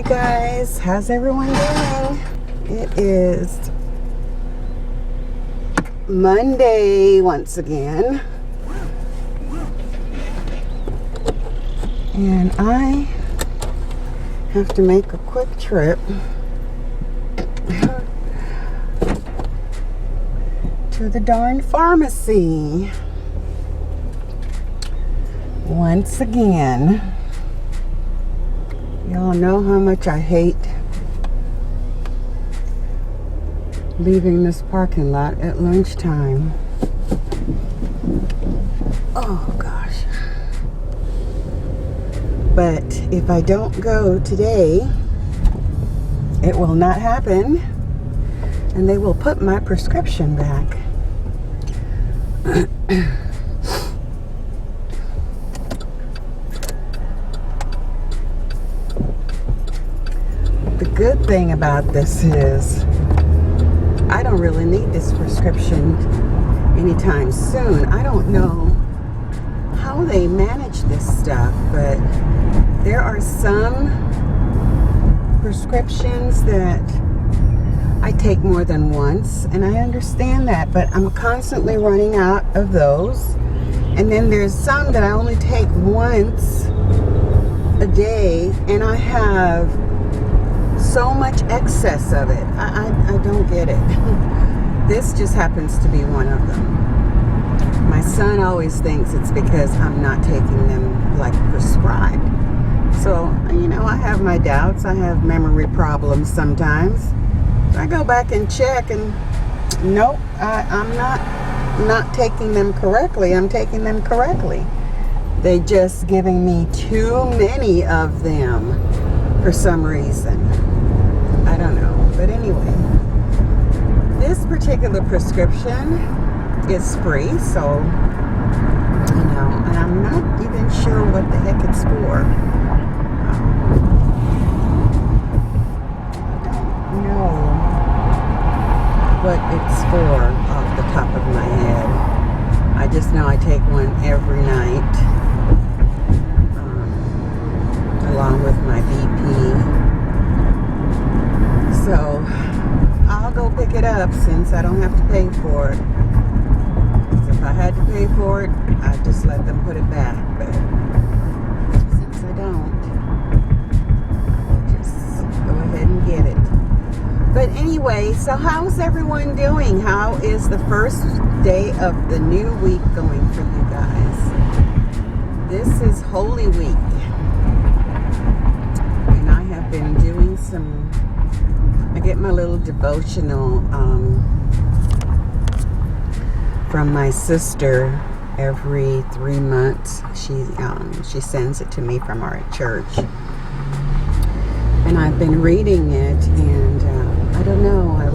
guys, how's everyone doing? It is Monday once again, and I have to make a quick trip to the darn pharmacy once again. Y'all know how much I hate leaving this parking lot at lunchtime. Oh gosh. But if I don't go today, it will not happen, and they will put my prescription back. The good thing about this is I don't really need this prescription anytime soon. I don't know how they manage this stuff, but there are some prescriptions that I take more than once, and I understand that, but I'm constantly running out of those. And then there's some that I only take once a day, and I have so much excess of it. I don't get it. This just happens to be one of them. My son always thinks it's because I'm not taking them like prescribed. So, you know, I have my doubts. I have memory problems sometimes. I go back and check, and nope, I'm not taking them correctly. I'm taking them correctly. They just giving me too many of them for some reason. I don't know. But anyway, this particular prescription is free, so, you know, and I'm not even sure what the heck it's for. I don't know what it's for off the top of my head. I just know I take one every night, along with my BP. So I'll go pick it up since I don't have to pay for it. If I had to pay for it, I'd just let them put it back. But since I don't, I'll just go ahead and get it. But anyway, so how's everyone doing? How is the first day of the new week going for you guys? This is Holy Week, and I have been doing I get my little devotional from my sister every 3 months. She sends it to me from our church, and I've been reading it, and I don't know, I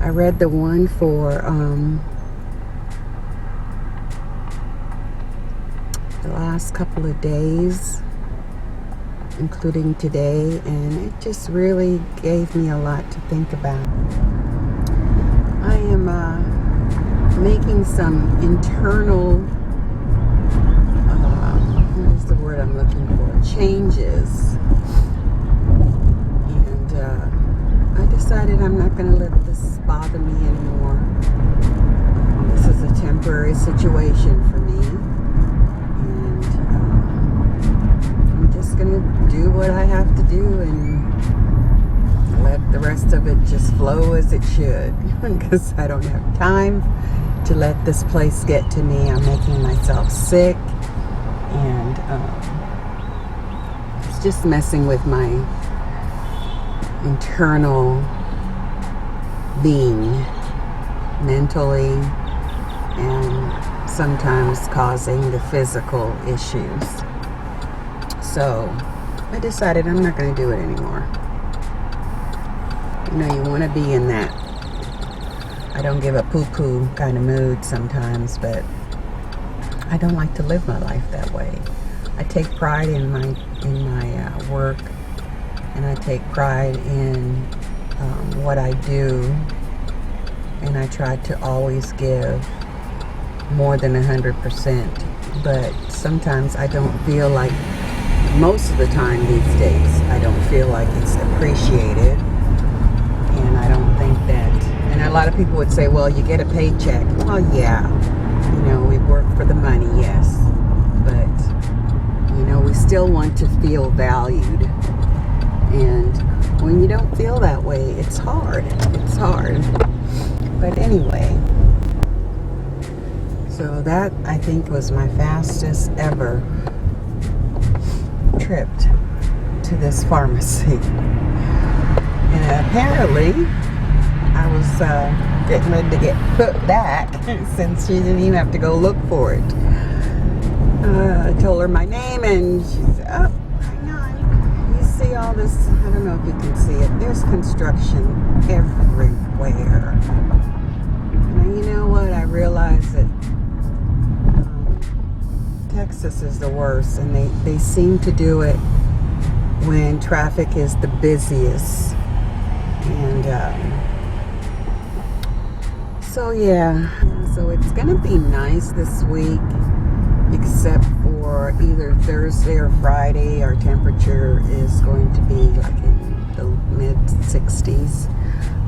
read the one for the last couple of days, including today, and it just really gave me a lot to think about. I am making some internal, what is the word I'm looking for? Changes. And I decided I'm not going to let this bother me anymore. This is a temporary situation for me. And I'm just going to do what I have to do and let the rest of it just flow as it should. Because I don't have time to let this place get to me. I'm making myself sick. And it's just messing with my internal being, mentally, and sometimes causing the physical issues. So I decided I'm not going to do it anymore. You know, you want to be in that I don't give a poo-poo kind of mood sometimes, but I don't like to live my life that way. I take pride in my work, and I take pride in what I do, and I try to always give more than 100%. but sometimes I don't feel like, most of the time these days, I don't feel like it's appreciated. And I don't think that, and a lot of people would say, well, you get a paycheck. Well, yeah, you know, we work for the money, yes. But, you know, we still want to feel valued. And when you don't feel that way, it's hard. It's hard. But anyway, so that, I think, was my fastest ever trip to this pharmacy. And apparently, I was getting ready to get put back since she didn't even have to go look for it. I told her my name and she said, oh, hang on. You see all this, I don't know if you can see it, there's construction everywhere. And you know what, I realized that Texas is the worst, and they seem to do it when traffic is the busiest. And so yeah, so it's gonna be nice this week, except for either Thursday or Friday. Our temperature is going to be like in the mid 60s,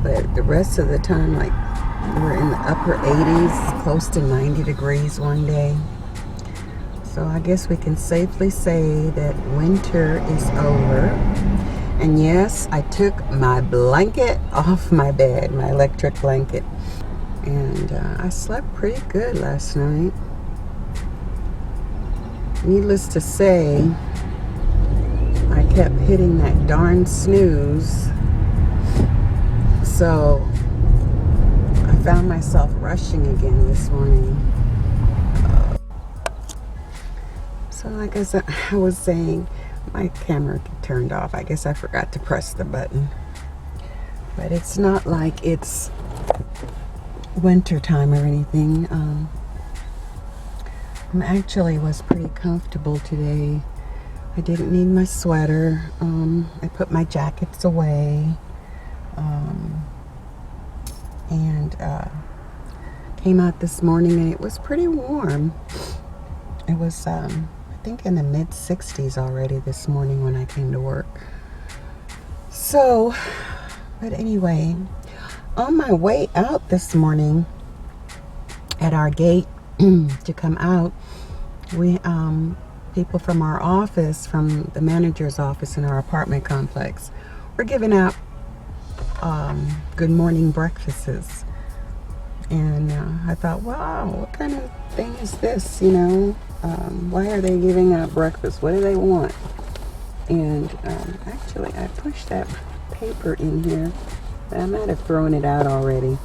but the rest of the time, like, we're in the upper 80s, close to 90 degrees one day. So I guess we can safely say that winter is over. And yes, I took my blanket off my bed, my electric blanket. And I slept pretty good last night. Needless to say, I kept hitting that darn snooze. So I found myself rushing again this morning. So like I was saying, my camera turned off. I guess I forgot to press the button. But it's not like it's winter time or anything. I actually was pretty comfortable today. I didn't need my sweater. I put my jackets away. And came out this morning and it was pretty warm. It was I think in the mid 60s already this morning when I came to work. So, but anyway, on my way out this morning at our gate to come out, we people from our office, from the manager's office in our apartment complex, were giving out good morning breakfasts. And I thought, wow, what kind of thing is this, you know? Why are they giving out breakfast? What do they want? And actually, I pushed that paper in here. I might have thrown it out already.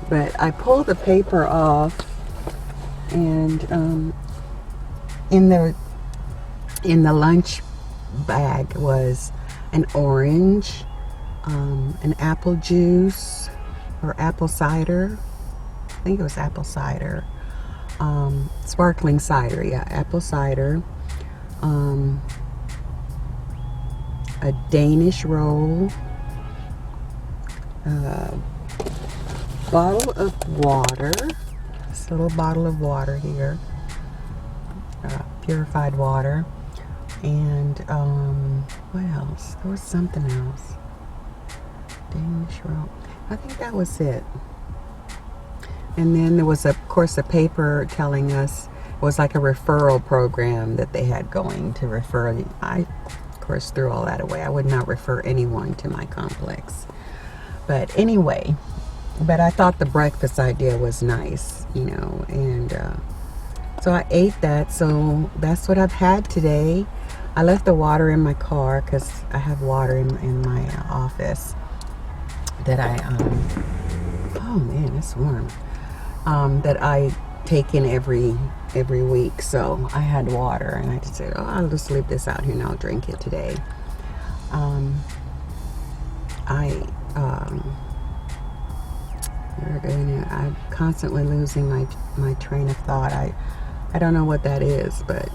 But I pulled the paper off, and in the lunch bag was an orange, an apple juice, or apple cider. I think it was apple cider. Sparkling cider, yeah, apple cider, a Danish roll, bottle of water, this little bottle of water here, purified water, and what else? There was something else. Danish roll. I think that was it. And then there was, of course, a paper telling us it was like a referral program that they had going to refer. I, of course, threw all that away. I would not refer anyone to my complex. But anyway, but I thought the breakfast idea was nice, you know, and so I ate that. So that's what I've had today. I left the water in my car because I have water in my office that I, oh man, it's warm. That I take in every week. So I had water, and I just said, oh, I'll just leave this out here and I'll drink it today. I'm constantly losing my train of thought. I don't know what that is, but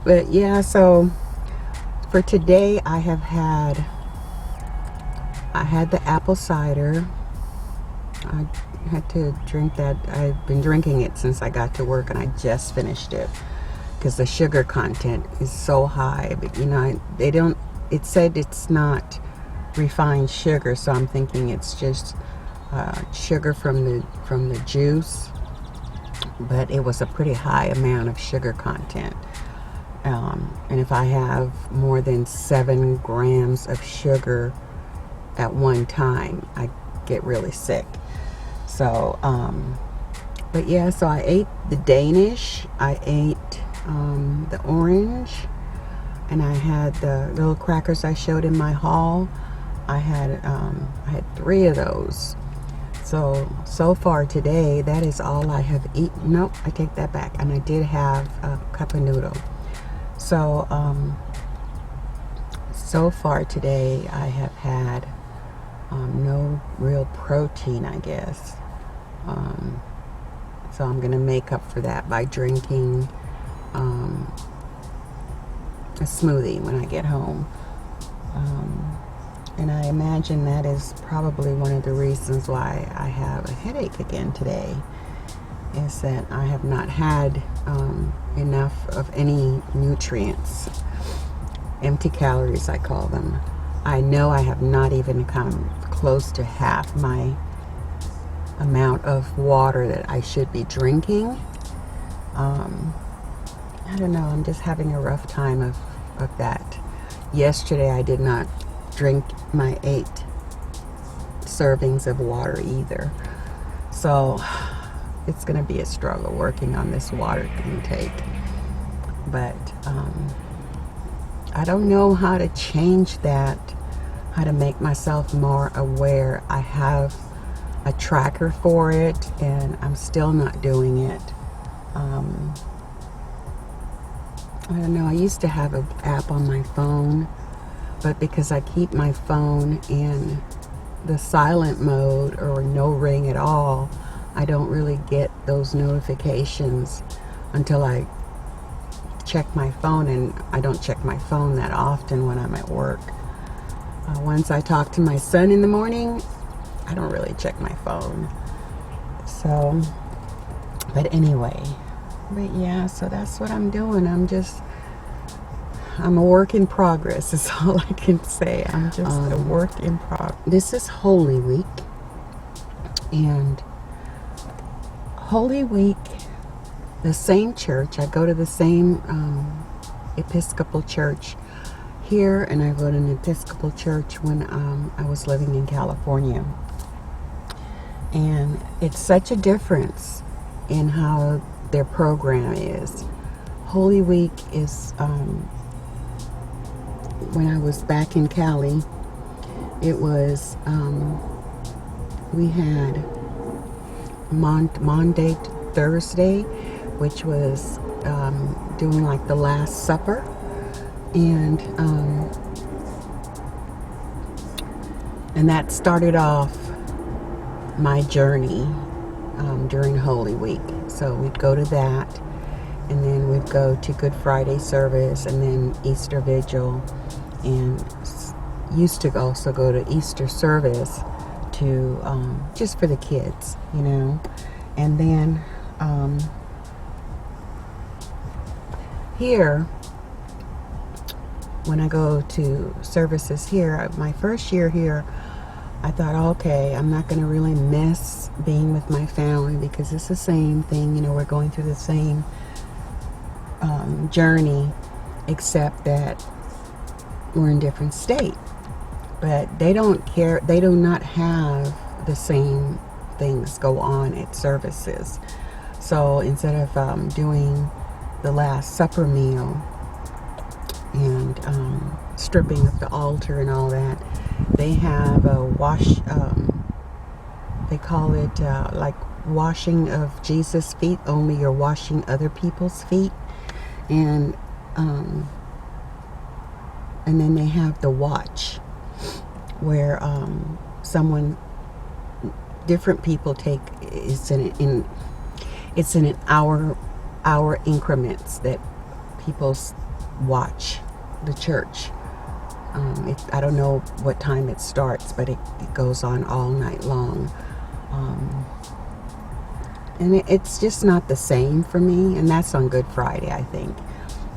but yeah. So for today, I had the apple cider. I had to drink that. I've been drinking it since I got to work, and I just finished it because the sugar content is so high. But they don't. It said it's not refined sugar, so I'm thinking it's just sugar from the juice. But it was a pretty high amount of sugar content. And if I have more than 7 grams of sugar at one time, I get really sick. So, but yeah, so I ate the Danish, I ate the orange, and I had the little crackers I showed in my haul. I had 3 of those. So far today, that is all I have eaten. Nope, I take that back. And I did have a cup of noodle. So, so far today, I have had no real protein, I guess. So I'm going to make up for that by drinking a smoothie when I get home. And I imagine that is probably one of the reasons why I have a headache again today, is that I have not had enough of any nutrients. Empty calories, I call them. I know I have not even come close to half my amount of water that I should be drinking. I don't know, I'm just having a rough time of that. Yesterday I did not drink my 8 servings of water either. So it's going to be a struggle working on this water intake. But I don't know how to change that, how to make myself more aware. I have a tracker for it, and I'm still not doing it. I don't know, I used to have an app on my phone, but because I keep my phone in the silent mode or no ring at all, I don't really get those notifications until I check my phone, and I don't check my phone that often when I'm at work. Once I talk to my son in the morning, I don't really check my phone. So, but anyway, but yeah, so that's what I'm doing. I'm a work in progress, is all I can say. I'm just a work in progress. This is Holy Week, and Holy Week, the same church, I go to the same Episcopal church here, and I go to an Episcopal church when I was living in California. And it's such a difference in how their program is. Holy Week is, when I was back in Cali, it was, we had Monday to Thursday, which was doing like the Last Supper, and that started off my journey during Holy Week. So we'd go to that, and then we'd go to Good Friday service, and then Easter Vigil, and used to also go to Easter service to just for the kids, and then here, when I go to services here, my first year here, I thought, okay, I'm not going to really miss being with my family because it's the same thing, we're going through the same journey, except that we're in different state. But they don't care, they do not have the same things go on at services. So instead of doing the Last Supper meal and stripping of the altar and all that, they have a they call it like washing of Jesus' feet, only you're washing other people's feet. And then they have the watch, where different people take, it's in an hour increments that people watch the church. I don't know what time it starts, but it goes on all night long. And it's just not the same for me, and that's on Good Friday, I think.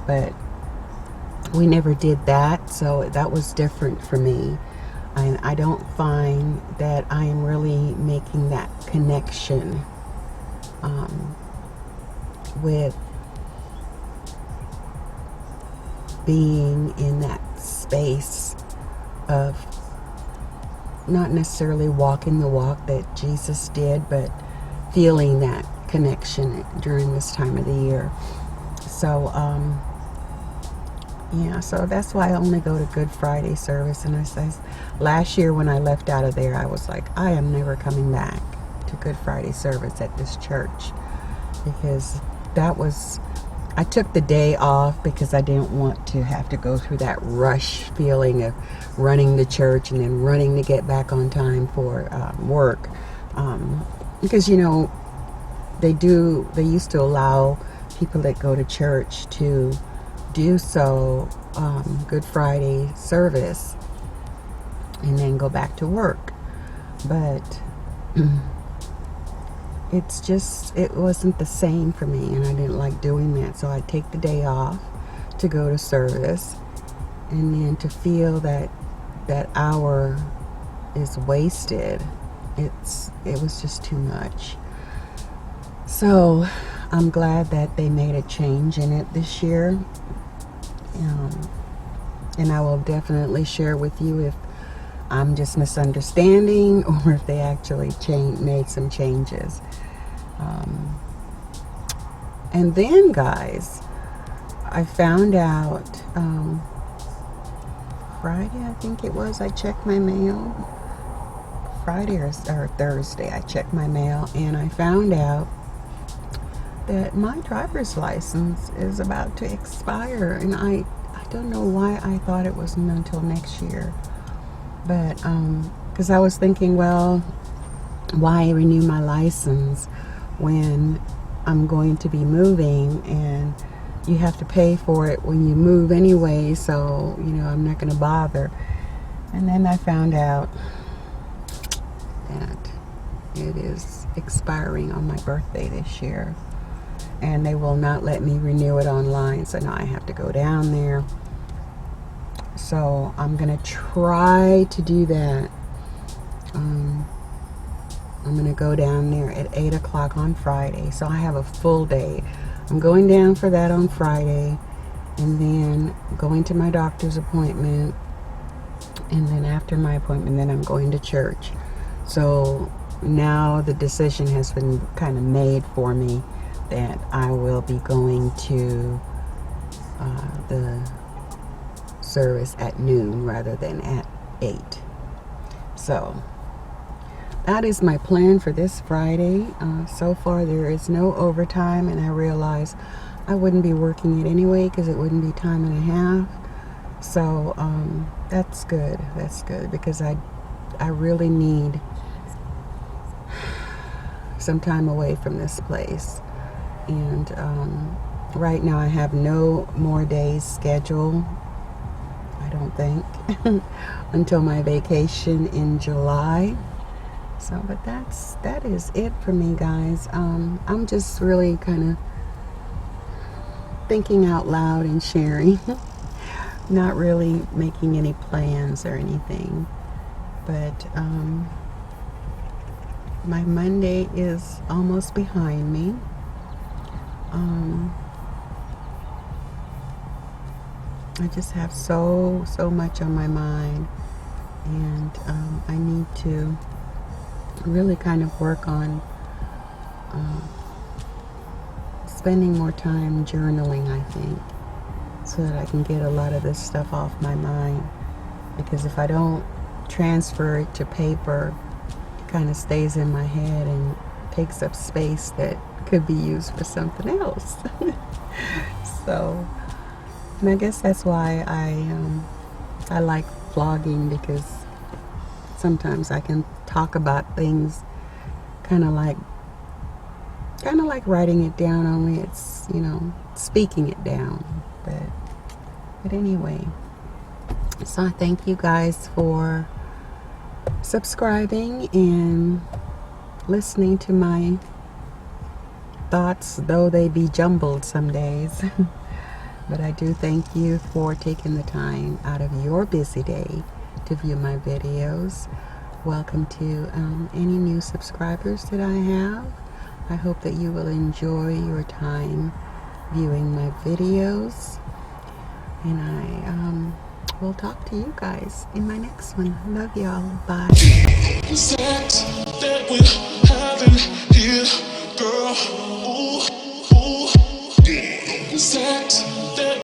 But we never did that, so that was different for me. And I don't find that I am really making that connection with being in that space of not necessarily walking the walk that Jesus did, but feeling that connection during this time of the year. So, yeah, so that's why I only go to Good Friday service. And I says, last year when I left out of there, I was like, I am never coming back to Good Friday service at this church, because that was, I took the day off because I didn't want to have to go through that rush feeling of running to church and then running to get back on time for work. Because, you know, they used to allow people that go to church to do so Good Friday service and then go back to work. But it wasn't the same for me, and I didn't like doing that. So I take the day off to go to service, and then to feel that hour is wasted, it was just too much. So I'm glad that they made a change in it this year. And I will definitely share with you if I'm just misunderstanding or if they actually made some changes. And then, guys, I found out Friday, I think it was, I checked my mail. Friday or Thursday, I checked my mail, and I found out that my driver's license is about to expire. And I don't know why I thought it wasn't until next year. But because I was thinking, well, why renew my license when I'm going to be moving, and you have to pay for it when you move anyway, so, you know, I'm not going to bother. And then I found out that it is expiring on my birthday this year, and they will not let me renew it online, so now I have to go down there. So I'm going to try to do that. I'm going to go down there at 8 o'clock on Friday. So I have a full day. I'm going down for that on Friday, and then going to my doctor's appointment. And then after my appointment, then I'm going to church. So now the decision has been kind of made for me that I will be going to the service at noon rather than at 8. So that is my plan for this Friday. So far there is no overtime, and I realize I wouldn't be working it anyway because it wouldn't be time and a half. So that's good. That's good, because I really need some time away from this place. And right now I have no more days scheduled, I don't think, until my vacation in July. So, but that is it for me, guys. I'm just really kind of thinking out loud and sharing, not really making any plans or anything. But my Monday is almost behind me. I just have so much on my mind, and I need to really kind of work on spending more time journaling, I think, so that I can get a lot of this stuff off my mind. Because if I don't transfer it to paper, it kind of stays in my head and takes up space that could be used for something else. So, and I guess that's why I like vlogging, because sometimes I can talk about things kind of like writing it down, only it's, you know, speaking it down. But anyway, so I thank you guys for subscribing and listening to my thoughts, though they be jumbled some days. But I do thank you for taking the time out of your busy day to view my videos. Welcome to any new subscribers that I have. I hope that you will enjoy your time viewing my videos. And I will talk to you guys in my next one. Love y'all. Bye. Sex that we're having here, girl. Ooh, ooh, yeah. Sex